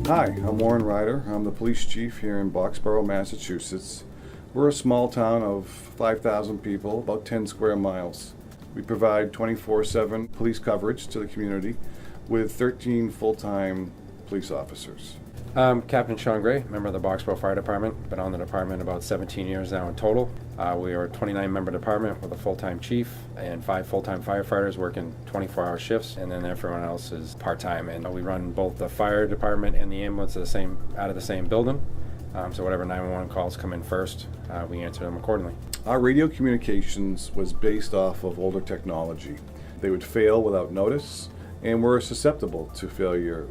Hi, I'm Warren Ryder. I'm the police chief here in Boxborough, Massachusetts. We're a small town of 5,000 people, about 10 square miles. We provide 24/7 police coverage to the community with 13 full-time police officers. I'm Captain Sean Gray, member of the Foxborough Fire Department. Been on the department about 17 years now in total. We are a 29-member department with a full-time chief and 5 full-time firefighters working 24-hour shifts, and then everyone else is part-time. And we run both the fire department and the ambulance out of the same building. So whatever 911 calls come in first, we answer them accordingly. Our radio communications was based off of older technology. They would fail without notice and were susceptible to failure.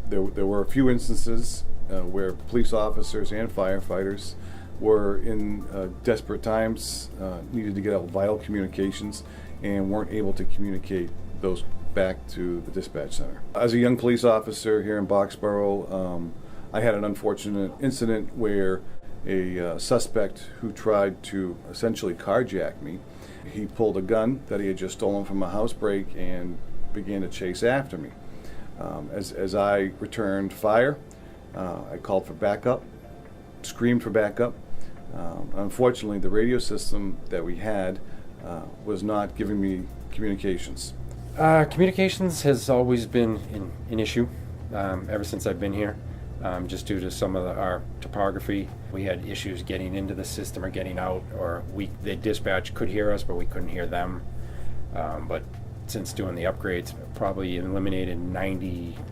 There were a few instances where police officers and firefighters were in desperate times, needed to get out vital communications, and weren't able to communicate those back to the dispatch center. As a young police officer here in Boxborough, I had an unfortunate incident where a suspect who tried to essentially carjack me, he pulled a gun that he had just stolen from a housebreak and began to chase after me. As I returned fire, I called for backup, screamed for backup. Unfortunately, the radio system that we had was not giving me communications. Communications has always been an issue ever since I've been here, just due to some of our topography. We had issues getting into the system or getting out, or the dispatch could hear us, but we couldn't hear them. But since doing the upgrades, probably eliminated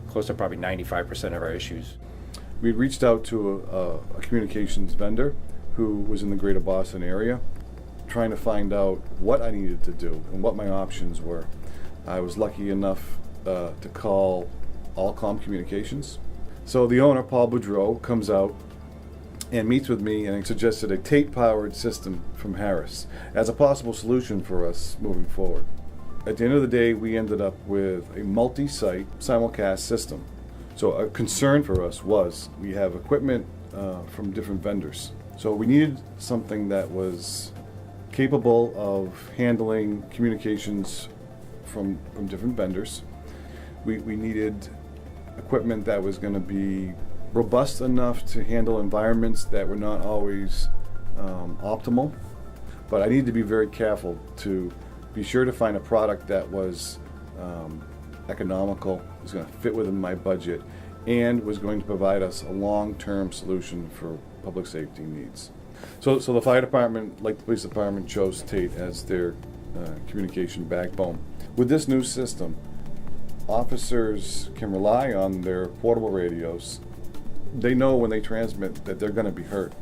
close to probably 95% of our issues. We reached out to a communications vendor who was in the greater Boston area, trying to find out what I needed to do and what my options were. I was lucky enough to call ALL-COMM Communications. So the owner, Paul Boudreau, comes out and meets with me and suggested a Tait-powered system from Harris as a possible solution for us moving forward. At the end of the day, we ended up with a multi-site simulcast system. So a concern for us was we have equipment from different vendors. So we needed something that was capable of handling communications from different vendors. We needed equipment that was going to be robust enough to handle environments that were not always optimal. But I needed to be very careful to be sure to find a product that was economical, was going to fit within my budget, and was going to provide us a long-term solution for public safety needs. So the fire department, like the police department, chose Tait as their communication backbone. With this new system, officers can rely on their portable radios. They know when they transmit that they're going to be heard.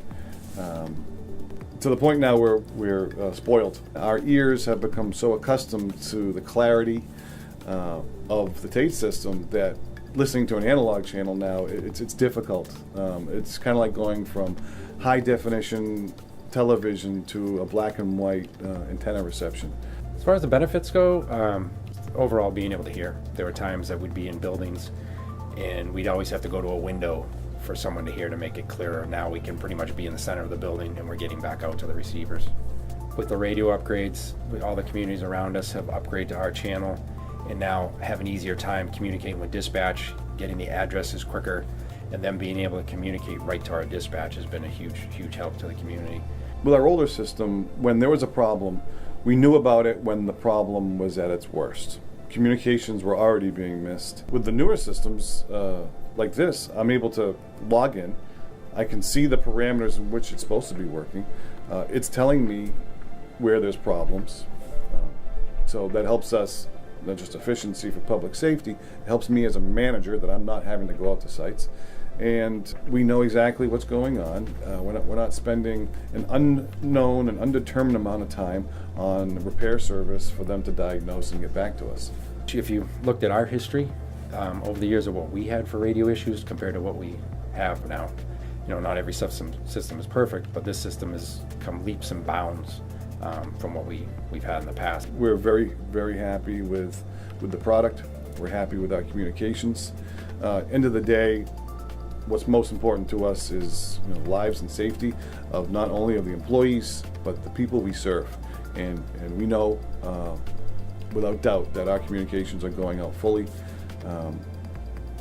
To the point now where we're spoiled. Our ears have become so accustomed to the clarity of the Tait system that listening to an analog channel now, it's difficult. It's kind of like going from high definition television to a black and white antenna reception. As far as the benefits go, overall being able to hear. There were times that we'd be in buildings and we'd always have to go to a window for someone to hear to make it clearer. Now we can pretty much be in the center of the building and we're getting back out to the receivers. With the radio upgrades, all the communities around us have upgraded to our channel and now have an easier time communicating with dispatch, getting the addresses quicker, and then being able to communicate right to our dispatch has been a huge help to the community. With our older system, when there was a problem, we knew about it when the problem was at its worst. Communications were already being missed. With the newer systems, like this, I'm able to log in. I can see the parameters in which it's supposed to be working. It's telling me where there's problems. So that helps us, not just efficiency for public safety, it helps me as a manager that I'm not having to go out to sites. And we know exactly what's going on. We're not spending an unknown and undetermined amount of time on repair service for them to diagnose and get back to us. If you looked at our history over the years of what we had for radio issues compared to what we have now, not every system is perfect, but this system has come leaps and bounds from what we've had in the past. We're very, very happy with the product. We're happy with our communications. End of the day, what's most important to us is lives and safety of not only of the employees but the people we serve, and we know without doubt that our communications are going out fully.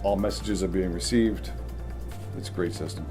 All messages are being received. it's a great system.